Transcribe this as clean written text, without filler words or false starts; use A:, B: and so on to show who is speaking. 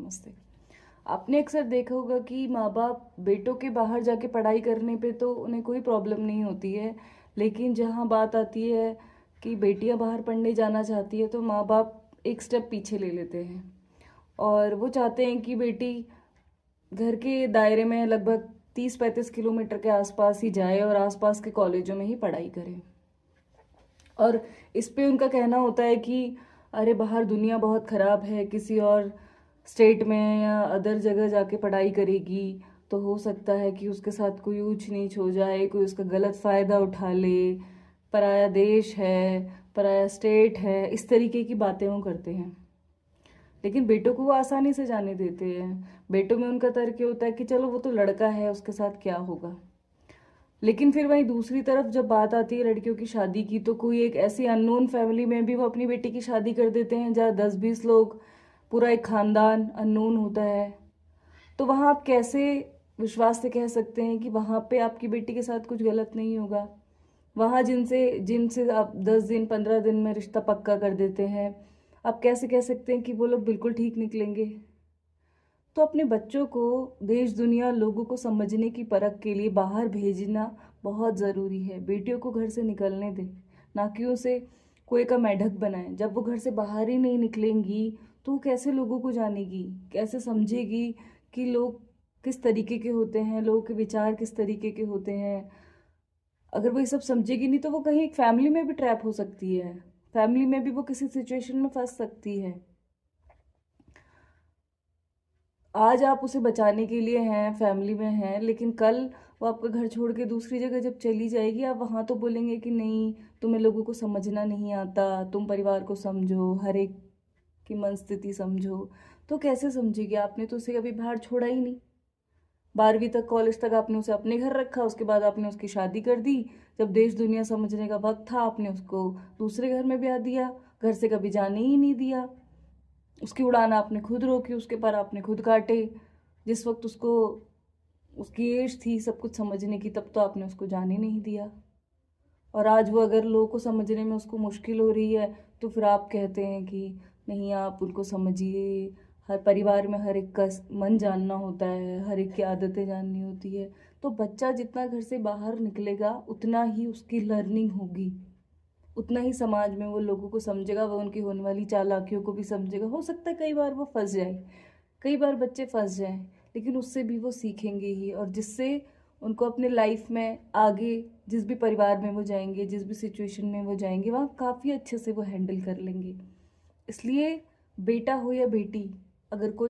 A: नमस्ते। आपने अक्सर देखा होगा कि माँ बाप बेटों के बाहर जाके पढ़ाई करने पे तो उन्हें कोई प्रॉब्लम नहीं होती है, लेकिन जहाँ बात आती है कि बेटियाँ बाहर पढ़ने जाना चाहती है तो माँ बाप एक स्टेप पीछे ले लेते हैं और वो चाहते हैं कि बेटी घर के दायरे में लगभग 30-35 किलोमीटर के आसपास ही जाए और आसपास के कॉलेजों में ही पढ़ाई करे। और इस पे उनका कहना होता है कि अरे बाहर दुनिया बहुत ख़राब है, किसी और स्टेट में या अदर जगह जाके पढ़ाई करेगी तो हो सकता है कि उसके साथ कोई ऊंच नीच हो जाए, कोई उसका गलत फ़ायदा उठा ले, पराया देश है, पराया स्टेट है, इस तरीके की बातें वो करते हैं। लेकिन बेटों को वो आसानी से जाने देते हैं। बेटों में उनका तर्क ये होता है कि चलो वो तो लड़का है, उसके साथ क्या होगा। लेकिन फिर वहीं दूसरी तरफ जब बात आती है लड़कियों की शादी की तो कोई एक ऐसी अननोन फैमिली में भी वो अपनी बेटी की शादी कर देते हैं जहाँ 10-20 लोग, पूरा एक खानदान अननोन होता है। तो वहाँ आप कैसे विश्वास से कह सकते हैं कि वहाँ पे आपकी बेटी के साथ कुछ गलत नहीं होगा। वहाँ जिनसे जिनसे आप 10 दिन 15 दिन में रिश्ता पक्का कर देते हैं, आप कैसे कह सकते हैं कि वो लोग बिल्कुल ठीक निकलेंगे। तो अपने बच्चों को देश दुनिया लोगों को समझने की परख के लिए बाहर भेजना बहुत ज़रूरी है। बेटियों को घर से निकलने दें, ना कि उसे कुएं का मेंढक बनाएं। जब वो घर से बाहर ही नहीं निकलेंगी तो वो कैसे लोगों को जानेगी, कैसे समझेगी कि लोग किस तरीके के होते हैं, लोगों के विचार किस तरीके के होते हैं। अगर वो ये सब समझेगी नहीं तो वो कहीं एक फैमिली में भी ट्रैप हो सकती है, फैमिली में भी वो किसी सिचुएशन में फंस सकती है। आज आप उसे बचाने के लिए हैं, फैमिली में हैं, लेकिन कल वो आपका घर छोड़ के दूसरी जगह जब चली जाएगी आप वहाँ तो बोलेंगे कि नहीं, तुम्हें लोगों को समझना नहीं आता, तुम परिवार को समझो, हर एक की मन स्थिति समझो। तो कैसे समझेगी, आपने तो उसे कभी बाहर छोड़ा ही नहीं। 12वीं तक, कॉलेज तक आपने उसे अपने घर रखा, उसके बाद आपने उसकी शादी कर दी। जब देश दुनिया समझने का वक्त था आपने उसको दूसरे घर में ब्याह दिया, घर से कभी जाने ही नहीं दिया। उसकी उड़ान आपने खुद रोकी, उसके पर आपने खुद काटे। जिस वक्त उसको उसकी एज थी सब कुछ समझने की तब तो आपने उसको जाने नहीं दिया। और आज वो अगर लोगों को समझने में उसको मुश्किल हो रही है तो फिर आप कहते हैं कि नहीं आप उनको समझिए। हर परिवार में हर एक का मन जानना होता है, हर एक की आदतें जाननी होती है। तो बच्चा जितना घर से बाहर निकलेगा उतना ही उसकी लर्निंग होगी, उतना ही समाज में वो लोगों को समझेगा, वो उनकी होने वाली चालाकियों को भी समझेगा। हो सकता है कई बार वो फंस जाए, कई बार बच्चे फंस जाएं, लेकिन उससे भी वो सीखेंगे ही, और जिससे उनको अपने लाइफ में आगे जिस भी परिवार में वो जाएंगे, जिस भी सिचुएशन में वो जाएंगे, वहाँ काफ़ी अच्छे से वो हैंडल कर लेंगे। इसलिए बेटा हो या बेटी, अगर कोई